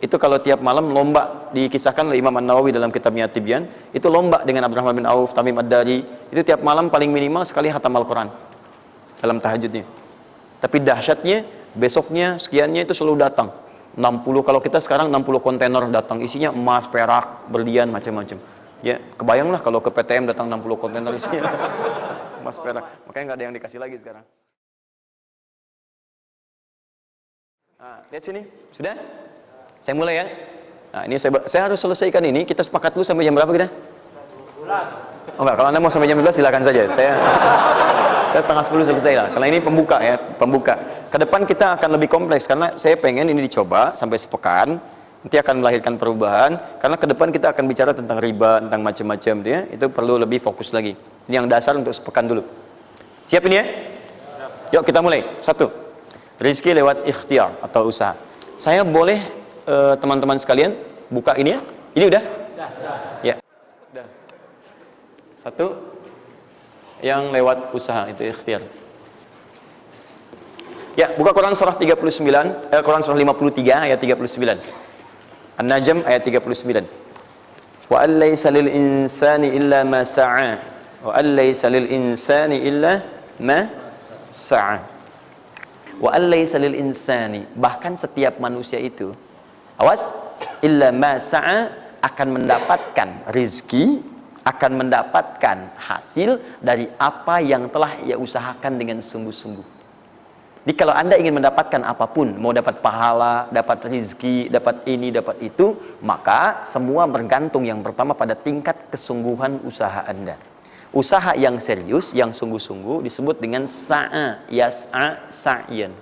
Itu kalau tiap malam lomba, dikisahkan oleh Imam An-Nawawi dalam kitabnya Tibyan, itu lomba dengan Abdurrahman bin Auf, Tamim Ad-Dari, itu tiap malam paling minimal sekali khatam Al-Quran dalam tahajudnya. Tapi dahsyatnya, besoknya sekiannya itu selalu datang. 60, kalau kita sekarang 60 kontainer datang, isinya emas, perak, berlian, macam-macam. Ya, kebayanglah kalau ke PTM datang 60 kontainer isinya emas, perak. Makanya nggak ada yang dikasih lagi sekarang. Nah, lihat sini, sudah? Saya mulai ya. Nah, ini saya harus selesaikan ini. Kita sepakat dulu sampai jam berapa kita? 11. Oh enggak, kalau Anda mau sampai jam 11 silakan saja. Saya setengah 10 selesai lah. Karena ini pembuka ya, pembuka. Ke depan kita akan lebih kompleks karena saya pengen ini dicoba sampai sepekan. Nanti akan melahirkan perubahan. Karena ke depan kita akan bicara tentang riba, tentang macam-macam ya. Itu perlu lebih fokus lagi. Ini yang dasar untuk sepekan dulu. Siap ini ya? Yuk kita mulai. 1. Rizki lewat ikhtiar atau usaha. Saya boleh teman-teman sekalian buka ini ya. Ini udah? Ya. Udah. 1 yang lewat usaha itu ikhtiar. Ya, buka Quran surah 39, Quran surah 53 ayat 39. An-Najm ayat 39. Wa allaysa lil insani illa ma sa'a. Wa allaysa lil insani illa ma sa'a. Wa allaysa lil insani, bahkan setiap manusia itu, awas, illa ma sa'a, akan mendapatkan rizki, akan mendapatkan hasil dari apa yang telah ia usahakan dengan sungguh-sungguh. Jadi kalau Anda ingin mendapatkan apapun, mau dapat pahala, dapat rizki, dapat ini, dapat itu, maka semua bergantung yang pertama pada tingkat kesungguhan usaha Anda. Usaha yang serius, yang sungguh-sungguh disebut dengan sa'a, yas'a, sa'yan.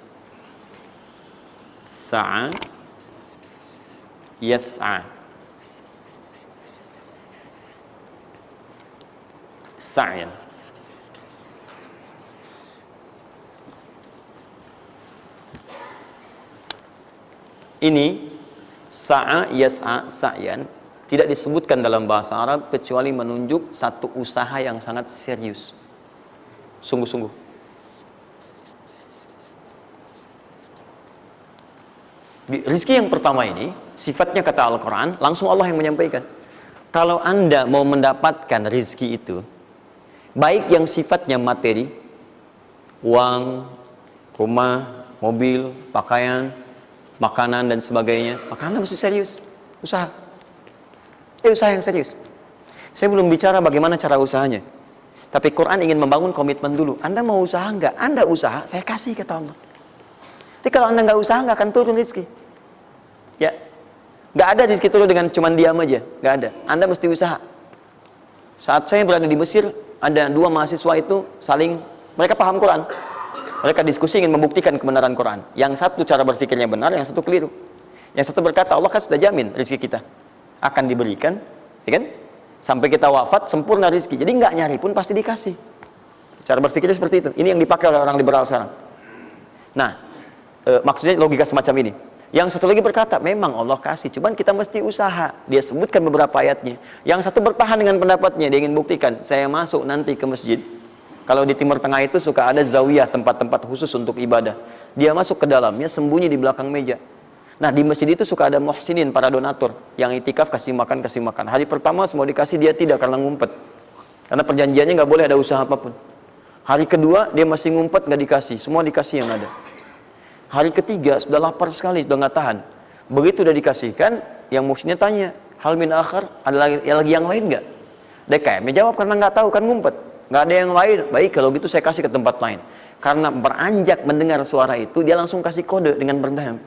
Sa'a, yas'a, sa'yan. Ini sa'a, yas'a, sa'yan tidak disebutkan dalam bahasa Arab kecuali menunjuk satu usaha yang sangat serius, sungguh-sungguh. Rizki yang pertama ini sifatnya kata Al-Quran, langsung Allah yang menyampaikan. Kalau Anda mau mendapatkan rizki itu, baik yang sifatnya materi, uang, rumah, mobil, pakaian, makanan dan sebagainya, maka Anda mesti serius usaha. Usaha yang serius. Saya belum bicara bagaimana cara usahanya, tapi Quran ingin membangun komitmen dulu. Anda mau usaha enggak? Anda usaha, saya kasih kata Allah. Jadi kalau Anda enggak usaha, enggak akan turun rezeki. Ya, enggak ada rezeki turun dengan cuman diam aja, enggak ada. Anda mesti usaha. Saat saya berada di Mesir, ada 2 mahasiswa itu saling, mereka paham Quran. Mereka diskusi ingin membuktikan kebenaran Quran. Yang satu cara berpikirnya benar, yang satu keliru. Yang satu berkata, Allah kan sudah jamin rezeki kita akan diberikan, ya kan? Sampai kita wafat sempurna rezeki. Jadi nggak nyari pun pasti dikasih. Cara berpikirnya seperti itu. Ini yang dipakai oleh orang liberal sekarang. Nah, maksudnya logika semacam ini. Yang satu lagi berkata, memang Allah kasih, cuman kita mesti usaha. Dia sebutkan beberapa ayatnya. Yang satu bertahan dengan pendapatnya, dia ingin buktikan, saya masuk nanti ke masjid. Kalau di Timur Tengah itu suka ada zawiyah, tempat-tempat khusus untuk ibadah. Dia masuk ke dalamnya, sembunyi di belakang meja. Nah, di masjid itu suka ada muhsinin, para donatur, yang itikaf kasih makan, kasih makan. Hari pertama semua dikasih, dia tidak, karena ngumpet. Karena perjanjiannya nggak boleh ada usaha apapun. Hari kedua, dia masih ngumpet, nggak dikasih. Semua dikasih yang ada. Hari ketiga, sudah lapar sekali, sudah nggak tahan. Begitu udah dikasihkan, yang muhsinnya tanya, hal min akhar, ada lagi yang lain nggak? DKM jawab, karena nggak tahu, kan ngumpet. Nggak ada yang lain. Baik, kalau gitu saya kasih ke tempat lain. Karena beranjak mendengar suara itu, dia langsung kasih kode dengan berdaham.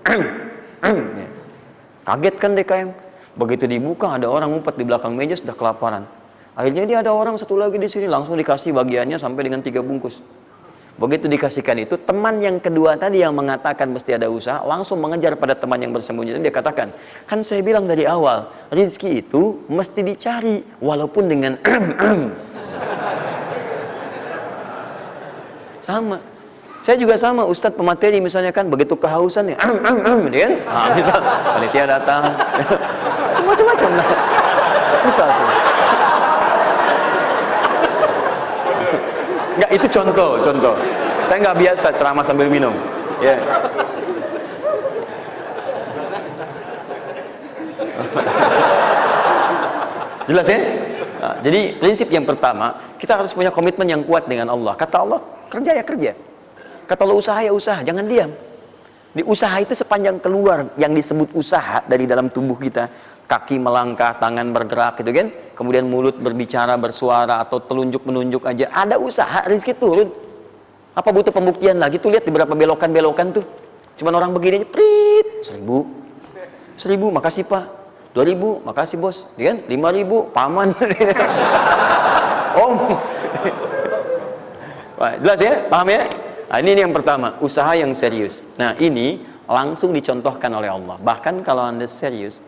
Kaget kan DKM. Begitu dibuka, ada orang ngumpet di belakang meja, sudah kelaparan. Akhirnya dia ada orang satu lagi di sini, langsung dikasih bagiannya sampai dengan 3 bungkus. Begitu dikasihkan itu, teman yang kedua tadi yang mengatakan mesti ada usaha, langsung mengejar pada teman yang bersembunyi. Dan dia katakan, kan saya bilang dari awal, rezeki itu mesti dicari, walaupun dengan sama. Saya juga sama, Ustadz pemateri misalnya kan, begitu kehausan ya, dia kan, misal panitia datang, macam-macam lah, misal. Enggak, itu contoh. Saya nggak biasa ceramah sambil minum, ya. Jelas ya? Nah, jadi prinsip yang pertama, kita harus punya komitmen yang kuat dengan Allah. Kata Allah, kerja ya kerja. Kata Allah, usaha ya usaha, jangan diam. Di usaha itu sepanjang keluar yang disebut usaha dari dalam tubuh kita, kaki melangkah, tangan bergerak gitu kan, kemudian mulut berbicara, bersuara, atau telunjuk menunjuk aja, ada usaha, rezeki turun. Apa butuh pembuktian lagi? Tuh lihat di beberapa belokan-belokan tuh, cuman orang begini aja, prit, 1.000, makasih Pak, 2.000, makasih bos, ya kan, 5.000, paman. Om. Wah, jelas ya, paham ya? Nah, ini yang pertama, usaha yang serius. Nah, ini langsung dicontohkan oleh Allah. Bahkan kalau Anda serius,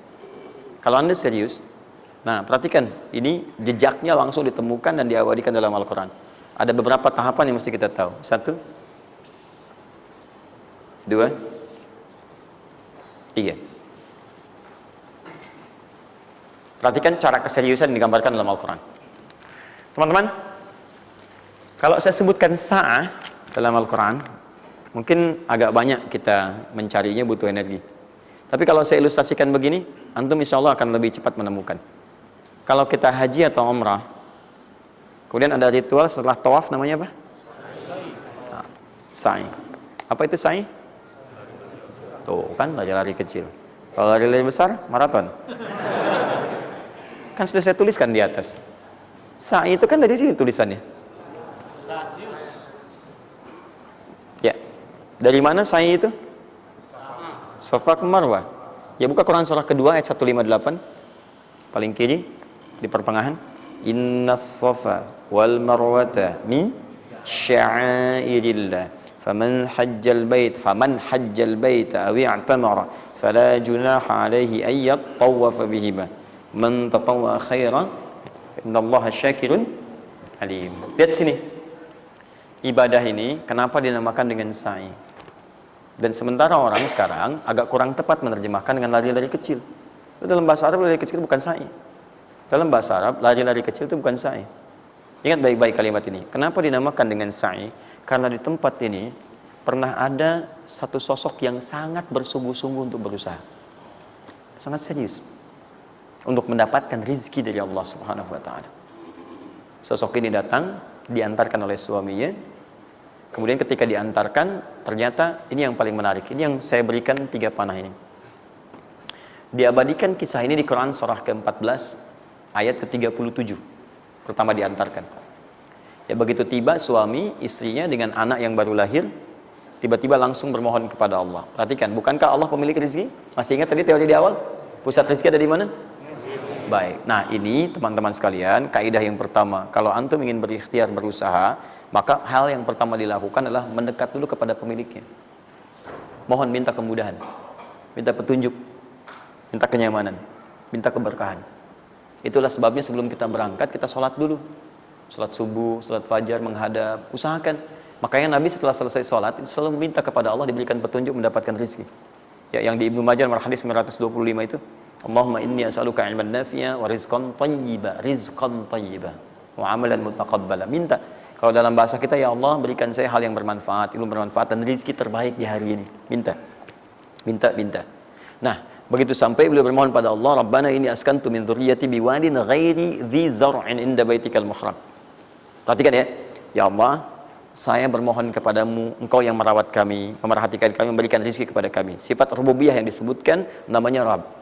nah perhatikan, ini jejaknya langsung ditemukan dan diabadikan dalam Al-Quran. Ada beberapa tahapan yang mesti kita tahu. 1, 2, 3. Perhatikan cara keseriusan yang digambarkan dalam Al-Quran. Teman-teman, kalau saya sebutkan sa'ah dalam Al-Quran, mungkin agak banyak kita mencarinya, butuh energi. Tapi kalau saya ilustrasikan begini, antum insya Allah akan lebih cepat menemukan. Kalau kita haji atau umrah, kemudian ada ritual setelah tawaf, namanya apa? Sa'i. Apa itu sa'i? Tuh kan, lari-lari kecil. Kalau lari-lari besar, maraton. Kan sudah saya tuliskan di atas. Sa'i itu kan dari sini tulisannya. Ya, dari mana sa'i itu? Safa ke Marwah. Ya, buka Quran surah kedua ayat 158, paling kiri di pertengahan. Innas safa wal marwata min sya'airillah. Faman hajjal bait aw i'tamara fala junaha alaihi ay yattawafa bihima. Man tatawwa khairan fa innallaha syakirun alim. Lihat sini. Ibadah ini kenapa dinamakan dengan sa'i? Dan sementara orang sekarang agak kurang tepat menerjemahkan dengan lari-lari kecil. Dalam bahasa Arab lari kecil itu bukan sa'i. Dalam bahasa Arab lari-lari kecil itu bukan sa'i. Ingat baik-baik kalimat ini. Kenapa dinamakan dengan sa'i? Karena di tempat ini pernah ada satu sosok yang sangat bersungguh-sungguh untuk berusaha. Sangat serius untuk mendapatkan rizki dari Allah Subhanahu wa taala. Sosok ini datang, diantarkan oleh suaminya. Kemudian ketika diantarkan, ternyata ini yang paling menarik. Ini yang saya berikan 3 panah ini. Diabadikan kisah ini di Quran surah ke-14 ayat ke-37. Pertama diantarkan. Ya, begitu tiba suami istrinya dengan anak yang baru lahir, tiba-tiba langsung bermohon kepada Allah. Perhatikan, bukankah Allah pemilik rezeki? Masih ingat tadi teori di awal? Pusat rezeki ada di mana? Baik. Nah, ini teman-teman sekalian, kaidah yang pertama, kalau antum ingin berikhtiar berusaha, maka hal yang pertama dilakukan adalah mendekat dulu kepada pemiliknya. Mohon minta kemudahan, minta petunjuk, minta kenyamanan, minta keberkahan. Itulah sebabnya sebelum kita berangkat, kita sholat dulu. Sholat subuh, sholat fajar, menghadap, usahakan. Makanya Nabi setelah selesai sholat, selalu minta kepada Allah diberikan petunjuk mendapatkan rezeki. Ya, yang di Ibnu Majah nomor hadis 925 itu, Allahumma inni as'aluka ilman nafi'a wa rizqan thayyiba wa amalan mutaqabbala. Minta. Kalau dalam bahasa kita, ya Allah berikan saya hal yang bermanfaat, ilmu bermanfaat dan rezeki terbaik di hari ini. Minta. Nah, begitu sampai beliau bermohon pada Allah, Rabbana inni askantu min dzurriyyati biwadin ghairi dzi zar'in inda baitikal muhram. Perhatikan ya. Ya Allah, saya bermohon kepadamu, Engkau yang merawat kami, memerhatikan kami, memberikan rezeki kepada kami. Sifat rububiyah yang disebutkan namanya Rabb.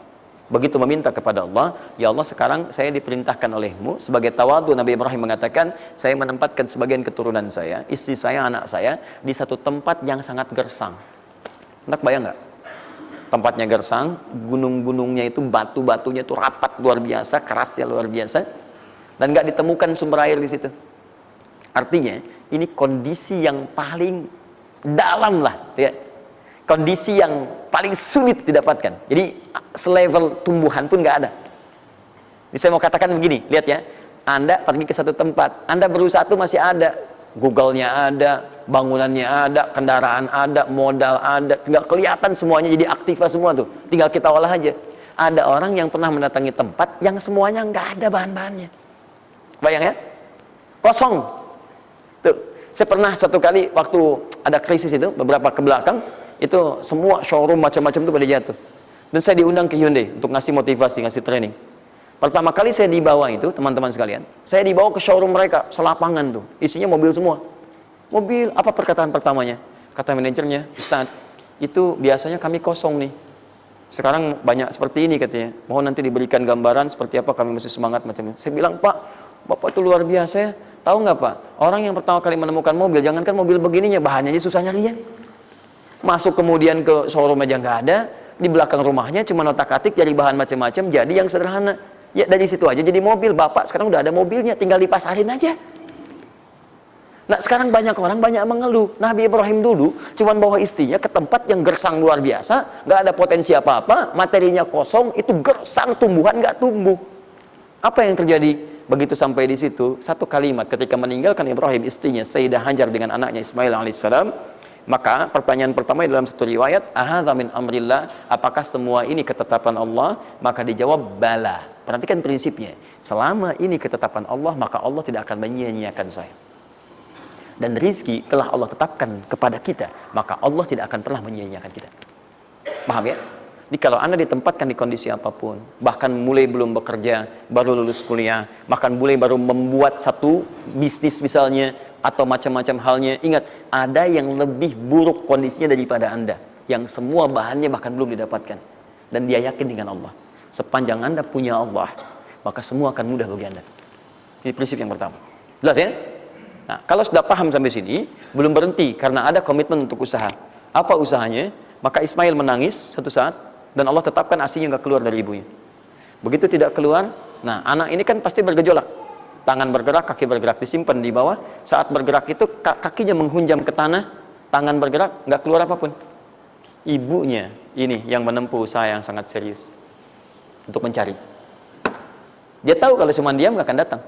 Begitu meminta kepada Allah, ya Allah sekarang saya diperintahkan olehmu sebagai tawadu. Nabi Ibrahim mengatakan, saya menempatkan sebagian keturunan saya, istri saya, anak saya di satu tempat yang sangat gersang. Enak bayang nggak? Tempatnya gersang, gunung-gunungnya itu, batu-batunya itu rapat luar biasa, kerasnya luar biasa, dan nggak ditemukan sumber air di situ. Artinya ini kondisi yang paling dalam lah, ya. Kondisi yang paling sulit didapatkan. Jadi selevel tumbuhan pun nggak ada. Jadi saya mau katakan begini, lihat ya. Anda pergi ke satu tempat, Anda berusaha tuh masih ada, Google-nya ada, bangunannya ada, kendaraan ada, modal ada, tinggal kelihatan semuanya jadi aktiva semua tuh. Tinggal kita olah aja. Ada orang yang pernah mendatangi tempat yang semuanya nggak ada bahan-bahannya. Bayang ya? Kosong. Tuh, saya pernah satu kali waktu ada krisis itu beberapa ke belakang, itu semua showroom macam-macam itu pada jatuh. Dan saya diundang ke Hyundai untuk ngasih motivasi, ngasih training. Pertama kali saya dibawa itu, teman-teman sekalian, saya dibawa ke showroom mereka, selapangan tuh, isinya mobil semua. Mobil, apa perkataan pertamanya? Kata manajernya, Ustadz, itu biasanya kami kosong nih. Sekarang banyak seperti ini katanya. Mohon nanti diberikan gambaran seperti apa kami mesti semangat macam ini. Saya bilang, Pak, Bapak itu luar biasa ya. Tahu nggak Pak, orang yang pertama kali menemukan mobil, jangankan mobil begininya, bahannya aja susah nyarinya. Masuk kemudian ke showroom aja nggak ada, di belakang rumahnya cuma otak-atik cari bahan macam-macam, jadi yang sederhana. Ya dari situ aja jadi mobil. Bapak sekarang udah ada mobilnya, tinggal dipasarin aja. Nah sekarang banyak orang banyak mengeluh. Nabi Ibrahim dulu cuma bawa istrinya ke tempat yang gersang luar biasa, nggak ada potensi apa-apa, materinya kosong, itu gersang, tumbuhan nggak tumbuh. Apa yang terjadi? Begitu sampai di situ, satu kalimat ketika meninggalkan Ibrahim istrinya Sayyidah Hajar dengan anaknya Ismail alaihissalam, maka pertanyaan pertama dalam satu riwayat, ahadza min amrillah, apakah semua ini ketetapan Allah? Maka dijawab bala. Perhatikan prinsipnya, selama ini ketetapan Allah, maka Allah tidak akan menyia-nyiakan saya. Dan rizki telah Allah tetapkan kepada kita, maka Allah tidak akan pernah menyia-nyiakan kita. Paham ya? Jadi kalau Anda ditempatkan di kondisi apapun, bahkan mulai belum bekerja, baru lulus kuliah, bahkan mulai baru membuat satu bisnis misalnya, atau macam-macam halnya, ingat, ada yang lebih buruk kondisinya daripada Anda, yang semua bahannya bahkan belum didapatkan. Dan dia yakin dengan Allah. Sepanjang Anda punya Allah, maka semua akan mudah bagi Anda. Ini prinsip yang pertama. Jelas ya? Nah, kalau sudah paham sampai sini, belum berhenti karena ada komitmen untuk usaha. Apa usahanya? Maka Ismail menangis satu saat, dan Allah tetapkan ASInya nggak keluar dari ibunya. Begitu tidak keluar, nah anak ini kan pasti bergejolak. Tangan bergerak, kaki bergerak, disimpan di bawah. Saat bergerak itu kakinya menghunjam ke tanah, tangan bergerak, nggak keluar apapun. Ibunya ini yang menempuh usaha yang sangat serius untuk mencari. Dia tahu kalau cuma diam nggak akan datang.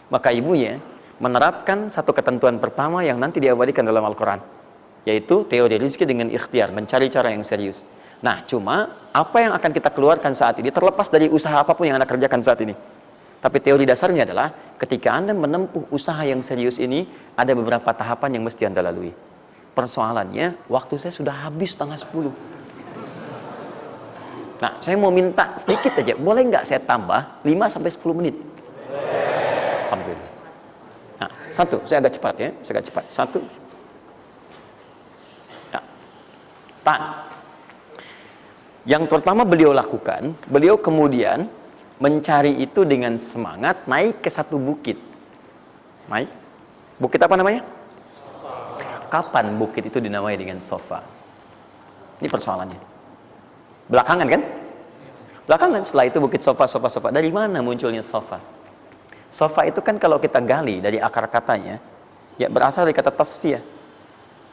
Maka ibunya menerapkan satu ketentuan pertama yang nanti diabadikan dalam Al-Quran, yaitu teori rezeki dengan ikhtiar, mencari cara yang serius. Nah, cuma apa yang akan kita keluarkan saat ini terlepas dari usaha apapun yang Anda kerjakan saat ini. Tapi teori dasarnya adalah ketika Anda menempuh usaha yang serius ini, ada beberapa tahapan yang mesti Anda lalui. Persoalannya, waktu saya sudah habis 9:30. Nah, saya mau minta sedikit aja, boleh nggak saya tambah 5-10 menit? Alhamdulillah. Nah, satu, saya agak cepat ya, saya agak cepat. Satu. Nah, yang pertama beliau lakukan, beliau kemudian mencari itu dengan semangat, naik ke satu bukit. Naik. Bukit apa namanya? Kapan bukit itu dinamai dengan Sofa? Ini persoalannya. Belakangan kan? Belakangan, setelah itu bukit Sofa. Dari mana munculnya Sofa? Sofa itu kan kalau kita gali dari akar katanya, ya berasal dari kata tasfiyah.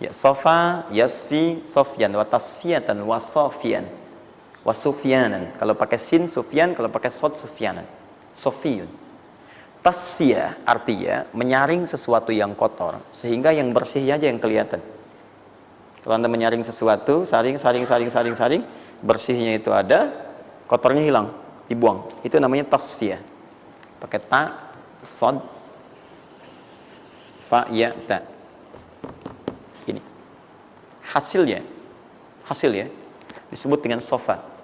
Ya, Sofa, Yasfi, Sofyan, wa tasfiyatan, wa Sofian, wa Sufyanan. Kalau pakai sin Sufyan, kalau pakai sod Sufyanan. Sofiyun. Tasfiyah artinya menyaring sesuatu yang kotor sehingga yang bersih aja yang kelihatan. Kalau Anda menyaring sesuatu, saring, bersihnya itu ada, kotornya hilang, dibuang. Itu namanya tasfiyah. Pakai ta, sod, fa, ya, ta. Ini. Hasilnya disebut dengan sofa.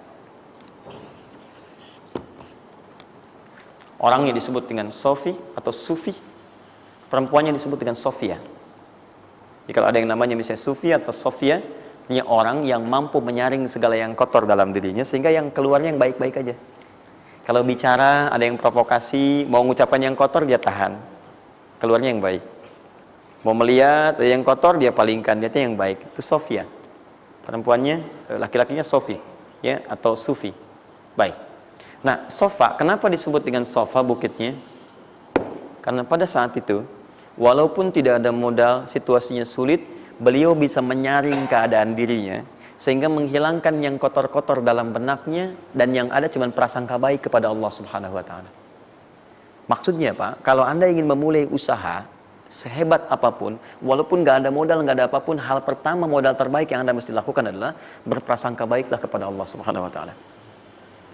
Orangnya disebut dengan Sofi atau Sufi, perempuannya disebut dengan Sofia. Jadi kalau ada yang namanya misalnya Sufi atau Sofia, ini orang yang mampu menyaring segala yang kotor dalam dirinya sehingga yang keluarnya yang baik-baik aja. Kalau bicara ada yang provokasi, mau ngucapkan yang kotor dia tahan, keluarnya yang baik. Mau melihat ada yang kotor dia palingkan, dia yang baik. Itu Sofia. Perempuannya, laki-lakinya Sofi, ya, atau Sufi. Baik. Nah, Sofa, kenapa disebut dengan Sofa bukitnya? Karena pada saat itu, walaupun tidak ada modal, situasinya sulit, beliau bisa menyaring keadaan dirinya, sehingga menghilangkan yang kotor-kotor dalam benaknya, dan yang ada cuma prasangka baik kepada Allah Subhanahu wa Ta'ala. Maksudnya Pak, kalau Anda ingin memulai usaha, sehebat apapun, walaupun gak ada modal, gak ada apapun, hal pertama modal terbaik yang Anda mesti lakukan adalah berprasangka baiklah kepada Allah Subhanahu wa Ta'ala.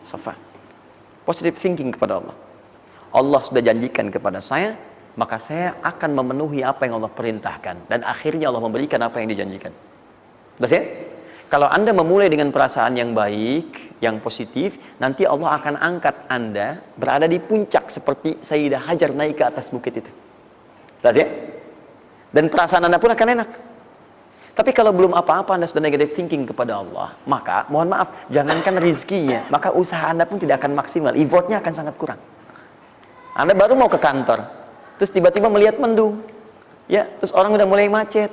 Sofa. Positive thinking kepada Allah. Allah sudah janjikan kepada saya, maka saya akan memenuhi apa yang Allah perintahkan. Dan akhirnya Allah memberikan apa yang dijanjikan. Jelas ya? Kalau Anda memulai dengan perasaan yang baik, yang positif, nanti Allah akan angkat Anda berada di puncak seperti Sayyidah Hajar naik ke atas bukit itu. Jelas ya? Dan perasaan Anda pun akan enak. Tapi kalau belum apa-apa Anda sudah negative thinking kepada Allah, maka mohon maaf, jangankan rizkinya, maka usaha Anda pun tidak akan maksimal, effortnya akan sangat kurang. Anda baru mau ke kantor, terus tiba-tiba melihat mendung, ya, terus orang udah mulai macet,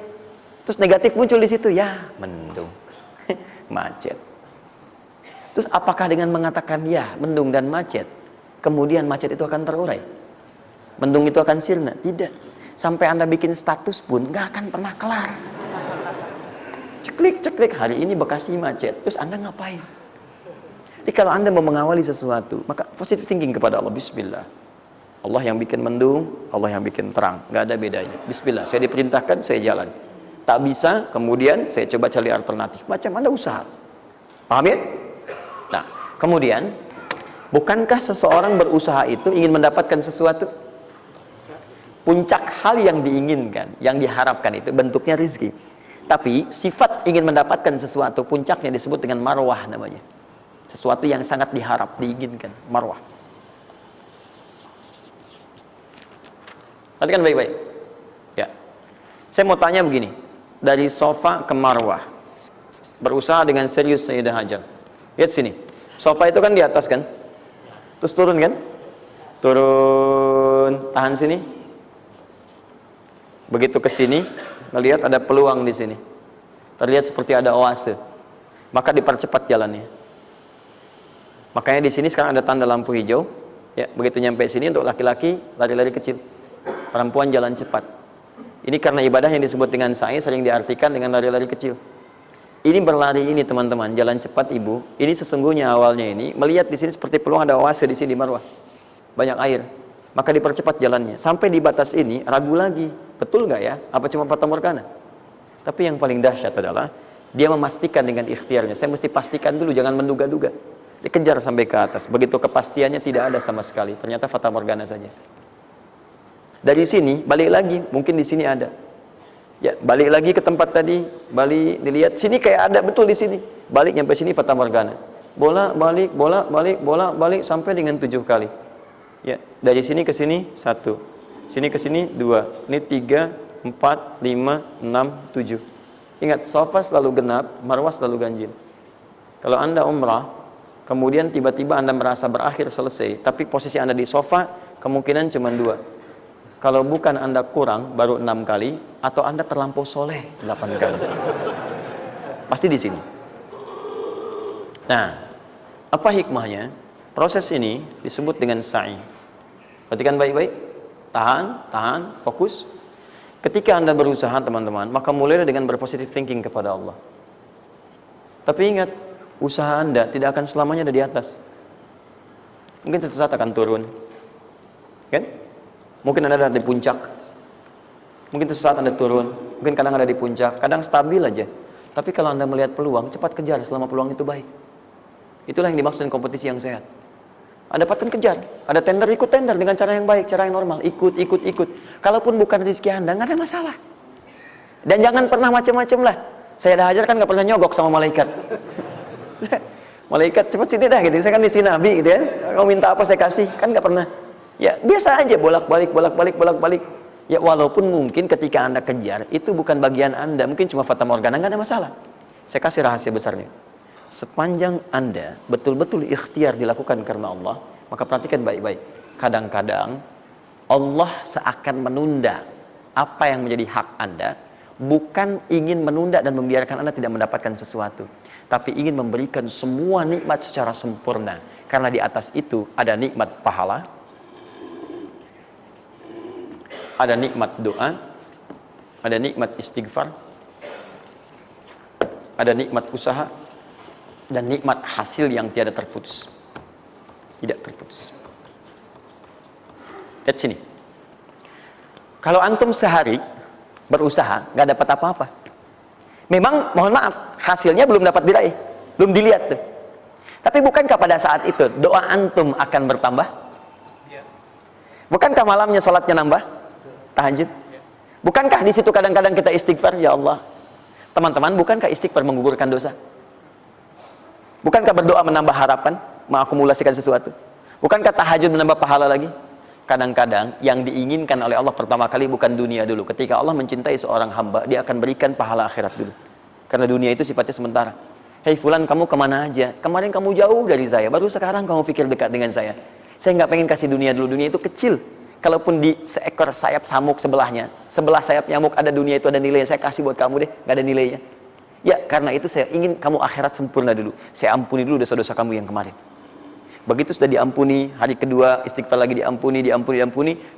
terus negatif muncul di situ, ya mendung, macet. Terus apakah dengan mengatakan ya mendung dan macet, kemudian macet itu akan terurai? Mendung itu akan sirna? Tidak. Sampai Anda bikin status pun nggak akan pernah kelar. Ceklik, hari ini Bekasi macet, terus Anda ngapain? Jadi kalau Anda mau mengawali sesuatu, maka positive thinking kepada Allah. Bismillah. Allah yang bikin mendung, Allah yang bikin terang, nggak ada bedanya. Bismillah, saya diperintahkan, saya jalan. Tak bisa, kemudian saya coba cari alternatif. Macam Anda usaha. Paham ya? Nah, kemudian, bukankah seseorang berusaha itu ingin mendapatkan sesuatu? Puncak hal yang diinginkan, yang diharapkan itu bentuknya rizki. Tapi sifat ingin mendapatkan sesuatu, puncaknya disebut dengan marwah namanya. Sesuatu yang sangat diharap, diinginkan, marwah. Perhatikan baik-baik. Ya. Saya mau tanya begini, dari sofa ke marwah, berusaha dengan serius Sayyidah Hajar. Lihat sini, sofa itu kan di atas kan, terus turun kan, turun, tahan sini. Begitu ke sini, melihat ada peluang di sini, terlihat seperti ada oase, maka dipercepat jalannya. Makanya di sini sekarang ada tanda lampu hijau. Ya, begitu nyampe sini untuk laki-laki lari-lari kecil, perempuan jalan cepat. Ini karena ibadah yang disebut dengan sa'i sering diartikan dengan lari-lari kecil. Ini berlari ini teman-teman, jalan cepat ibu. Ini sesungguhnya awalnya ini melihat di sini seperti peluang ada oase di sini di marwah, banyak air. Maka dipercepat jalannya. Sampai di batas ini, ragu lagi. Betul nggak ya? Apa cuma fata morgana? Tapi yang paling dahsyat adalah, dia memastikan dengan ikhtiarnya. Saya mesti pastikan dulu, jangan menduga-duga. Dikejar sampai ke atas. Begitu kepastiannya tidak ada sama sekali. Ternyata fata morgana saja. Dari sini, balik lagi. Mungkin di sini ada. Ya, balik lagi ke tempat tadi. Balik, dilihat. Sini kayak ada, betul di sini. Balik, nyampe sini fata morgana. Bola, balik, bola, balik, bola, balik. Sampai dengan 7 kali. Ya, dari sini ke sini 1, sini ke sini 2, ini 3, 4, 5, 6, 7. Ingat, sofa selalu genap, marwah selalu ganjil. Kalau Anda umrah, kemudian tiba-tiba Anda merasa berakhir selesai, tapi posisi Anda di sofa, kemungkinan cuma 2. Kalau bukan Anda kurang, baru 6 kali, atau Anda terlampau soleh 8 kali. Pasti di sini. Nah, apa hikmahnya? Proses ini disebut dengan sa'i. Perhatikan baik-baik. Tahan, fokus. Ketika Anda berusaha teman-teman, maka mulailah dengan berpositive thinking kepada Allah. Tapi ingat, usaha Anda tidak akan selamanya ada di atas. Mungkin suatu saat akan turun. Kan? Mungkin Anda ada di puncak. Mungkin suatu saat Anda turun. Mungkin kadang ada di puncak, kadang stabil aja. Tapi kalau Anda melihat peluang, cepat kejar selama peluang itu baik. Itulah yang dimaksud dengan kompetisi yang sehat. Anda dapatkan kejar, ada tender, ikut tender dengan cara yang baik, cara yang normal, ikut. Kalaupun bukan rezeki Anda, nggak ada masalah. Dan jangan pernah macam-macam lah. Saya dah ajar kan nggak pernah nyogok sama malaikat. Malaikat cepat sini dah gitu. Saya kan di sini Nabi gitu ya. Kau minta apa saya kasih, kan nggak pernah. Ya biasa aja bolak-balik. Ya walaupun mungkin ketika Anda kejar itu bukan bagian Anda, mungkin cuma fata morgana, nggak ada masalah. Saya kasih rahasia besarnya. Sepanjang Anda betul-betul ikhtiar dilakukan karena Allah, maka perhatikan baik-baik. Kadang-kadang Allah seakan menunda apa yang menjadi hak Anda, bukan ingin menunda dan membiarkan Anda tidak mendapatkan sesuatu, tapi ingin memberikan semua nikmat secara sempurna. Karena di atas itu ada nikmat pahala, ada nikmat doa, ada nikmat istighfar, ada nikmat usaha, dan nikmat hasil yang tiada terputus. Tidak terputus. Lihat sini. Kalau antum sehari berusaha, nggak dapat apa-apa. Memang, mohon maaf, hasilnya belum dapat diraih. Belum dilihat tuh. Tapi bukankah pada saat itu, doa antum akan bertambah? Bukankah malamnya salatnya nambah? Tahajud? Bukankah di situ kadang-kadang kita istighfar, ya Allah, Teman-teman, bukankah istighfar menggugurkan dosa? Bukankah berdoa menambah harapan, mengakumulasikan sesuatu? Bukankah tahajud menambah pahala lagi? Kadang-kadang yang diinginkan oleh Allah pertama kali bukan dunia dulu. Ketika Allah mencintai seorang hamba, dia akan berikan pahala akhirat dulu. Karena dunia itu sifatnya sementara. Hei fulan, kamu kemana aja? Kemarin kamu jauh dari saya, baru sekarang kamu pikir dekat dengan saya. Saya nggak pengen kasih dunia dulu, dunia itu kecil. Kalaupun di seekor sayap samuk sebelahnya, sebelah sayap nyamuk ada dunia itu ada nilainya, saya kasih buat kamu deh, nggak ada nilainya. Ya, karena itu saya ingin kamu akhirat sempurna dulu. Saya ampuni dulu dosa-dosa kamu yang kemarin. Begitu sudah diampuni, hari kedua istighfar lagi diampuni,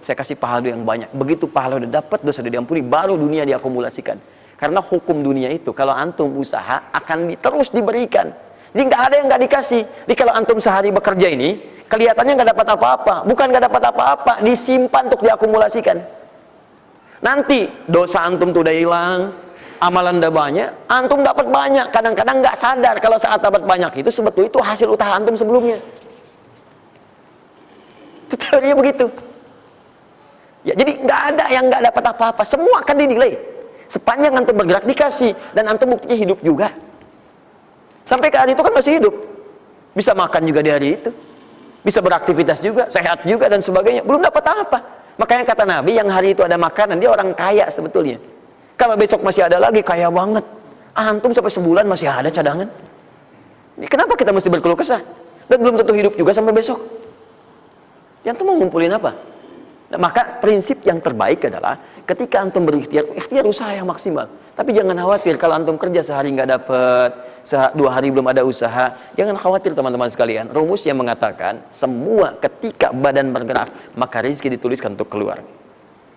saya kasih pahala yang banyak. Begitu pahala udah dapat, dosa udah diampuni, baru dunia diakumulasikan. Karena hukum dunia itu, kalau antum usaha akan terus diberikan. Jadi nggak ada yang nggak dikasih. Jadi kalau antum sehari bekerja ini, kelihatannya nggak dapat apa-apa. Bukan nggak dapat apa-apa, disimpan untuk diakumulasikan. Nanti dosa antum tuh udah hilang, amalan udah banyak, antum dapat banyak. Kadang-kadang nggak sadar kalau saat dapat banyak itu sebetulnya itu hasil usaha antum sebelumnya. Itu teorinya begitu. Ya, jadi nggak ada yang nggak dapat apa-apa, semua akan dinilai. Sepanjang antum bergerak dikasih, dan antum buktinya hidup juga. Sampai ke hari itu kan masih hidup, bisa makan juga di hari itu, bisa beraktivitas juga, sehat juga dan sebagainya. Belum dapat apa. Makanya kata Nabi, yang hari itu ada makanan, dia orang kaya sebetulnya. Kalau besok masih ada lagi, kaya banget. Antum sampai sebulan masih ada cadangan. Kenapa kita mesti berkeluh kesah? Dan belum tentu hidup juga sampai besok. Yang tuh mau ngumpulin apa? Nah, maka prinsip yang terbaik adalah ketika antum berikhtiar, ikhtiar usaha yang maksimal. Tapi jangan khawatir kalau antum kerja sehari nggak dapat, 2 hari belum ada usaha. Jangan khawatir teman-teman sekalian. Rumus yang mengatakan semua ketika badan bergerak, maka rezeki dituliskan untuk keluar.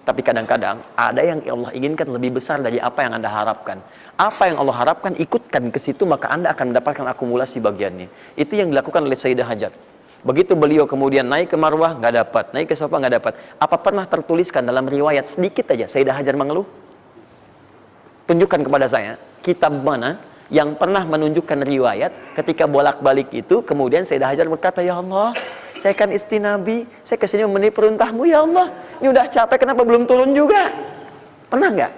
Tapi kadang-kadang ada yang Allah inginkan lebih besar dari apa yang Anda harapkan. Apa yang Allah harapkan, ikutkan ke situ, maka Anda akan mendapatkan akumulasi bagiannya. Itu yang dilakukan oleh Sayyidah Hajar. Begitu beliau kemudian naik ke Marwah, nggak dapat, naik ke Safa, nggak dapat. Apa pernah tertuliskan dalam riwayat sedikit aja Sayyidah Hajar mengeluh? Tunjukkan kepada saya kitab mana yang pernah menunjukkan riwayat ketika bolak-balik itu, kemudian Sayyidah Hajar berkata, ya Allah, saya kan istri Nabi, saya kesini memenuhi perintahmu, ya Allah, ini udah capek, kenapa belum turun juga? Pernah nggak?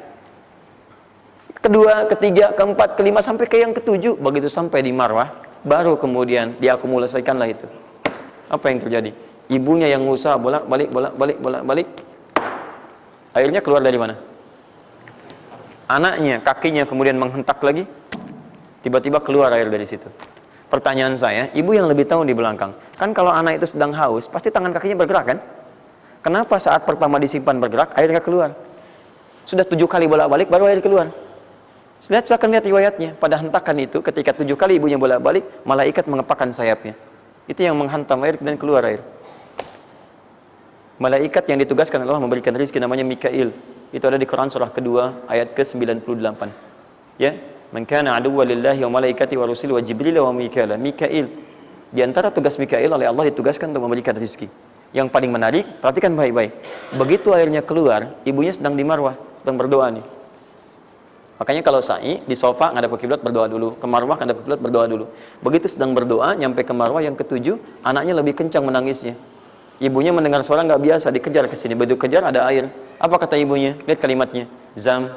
Kedua, ketiga, keempat, kelima, sampai ke yang ketujuh. Begitu sampai di Marwah, baru kemudian diakumulasikanlah itu. Apa yang terjadi? Ibunya yang usaha bolak-balik. Akhirnya keluar dari mana? Anaknya, kakinya kemudian menghentak lagi. Tiba-tiba keluar air dari situ. Pertanyaan saya, ibu yang lebih tahu di belakang. Kan kalau anak itu sedang haus, pasti tangan kakinya bergerak kan? Kenapa saat pertama disimpan bergerak, airnya keluar? Sudah 7 kali bolak-balik, baru air keluar. Silakan lihat riwayatnya. Pada hentakan itu, ketika 7 kali ibunya bolak-balik, malaikat mengepakkan sayapnya. Itu yang menghantam air dan keluar air. Malaikat yang ditugaskan Allah memberikan rezeki namanya Mikail. Itu ada di Quran surah kedua ayat ke-98. Ya, man kana aduwwan lillahi wa malaikati wa rusuli wa jibril wa mikail. Mikail. Di antara tugas Mikail oleh Allah ditugaskan untuk memberikan rezeki. Yang paling menarik, perhatikan baik-baik. Begitu airnya keluar, ibunya sedang di Marwah, sedang berdoa nih. Makanya kalau sa'i di sofa ngadep ke kiblat berdoa dulu, ke Marwah ngadep ke kiblat berdoa dulu. Begitu sedang berdoa nyampe ke Marwah yang ke-7, anaknya lebih kencang menangisnya. Ibunya mendengar suara nggak biasa, dikejar ke sini. Begitu kejar ada air. Apa kata ibunya? Lihat kalimatnya. Zam.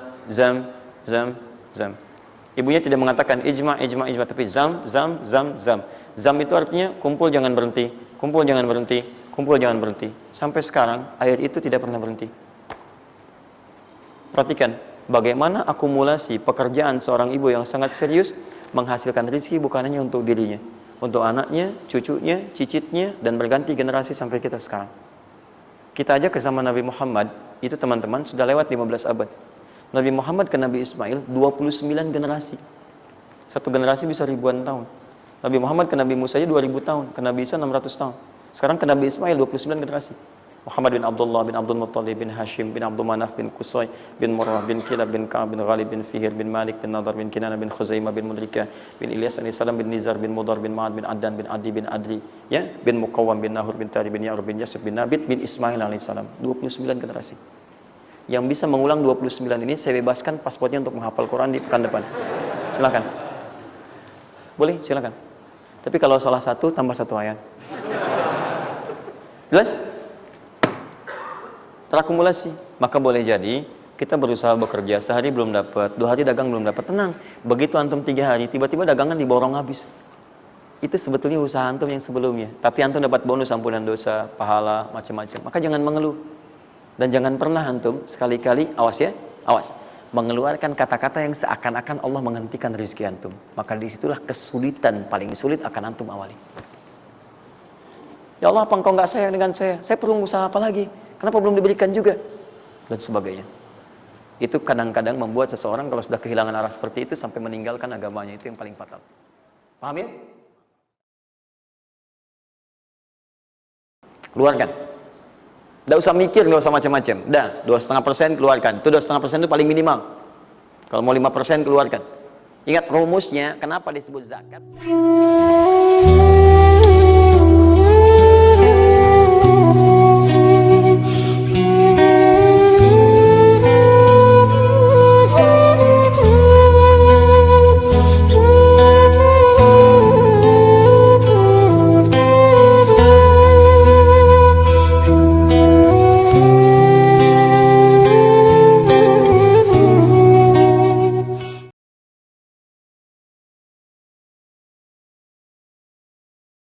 Ibunya tidak mengatakan ijma, tapi zam. Zam itu artinya kumpul jangan berhenti, kumpul jangan berhenti, kumpul jangan berhenti. Sampai sekarang air itu tidak pernah berhenti. Perhatikan bagaimana akumulasi pekerjaan seorang ibu yang sangat serius menghasilkan rezeki bukan hanya untuk dirinya, untuk anaknya, cucunya, cicitnya, dan berganti generasi sampai kita sekarang. Kita aja ke zaman Nabi Muhammad, itu teman-teman sudah lewat 15 abad. Nabi Muhammad ke Nabi Ismail 29 generasi. Satu generasi bisa ribuan tahun. Nabi Muhammad ke Nabi Musa aja 2000 tahun, ke Nabi Isa 600 tahun. Sekarang ke Nabi Ismail 29 generasi. Muhammad bin Abdullah bin Abdul Muttalib bin Hashim bin Abdul Manaf bin Qusay bin Murrah bin Kilab bin Ka'ab bin Ghalib bin Fihir bin Malik bin Nadar bin Kinana bin Khuzaimah bin Mudrikah bin Ilyas bin Salam bin Nizar bin Mudar bin Ma'ad bin Adnan bin Adi bin Adri, ya, bin Muqawwam bin Nahur bin Tari bin Ya'rub bin Yasib bin Nabit bin Ismail alaihissalam. 29 generasi. Yang bisa mengulang 29 ini saya bebaskan paspornya untuk menghafal Quran di pekan depan. Silakan. Boleh, silakan. Tapi kalau salah satu tambah 1 ayat. Jelas? Terakumulasi. Maka boleh jadi Kita berusaha bekerja, sehari belum dapat, 2 hari dagang belum dapat, tenang. Begitu antum 3 hari, tiba-tiba dagangan diborong habis. Itu sebetulnya usaha antum yang sebelumnya. Tapi antum dapat bonus ampunan dosa, pahala, macam-macam. Maka jangan mengeluh. Dan jangan pernah antum sekali-kali, awas ya, awas, mengeluarkan kata-kata yang seakan-akan Allah menghentikan rezeki antum. Maka disitulah kesulitan paling sulit akan antum awali. Ya Allah, apa engkau nggak sayang dengan saya? Saya perlu usaha apa lagi? Kenapa belum diberikan juga? Dan sebagainya. Itu kadang-kadang membuat seseorang kalau sudah kehilangan arah seperti itu sampai meninggalkan agamanya, itu yang paling fatal. Paham ya? Keluarkan. Tidak usah mikir, nggak usah macam-macam. Dah, 2,5% keluarkan. Itu 2,5% itu paling minimal. Kalau mau 5% keluarkan. Ingat rumusnya, kenapa disebut zakat?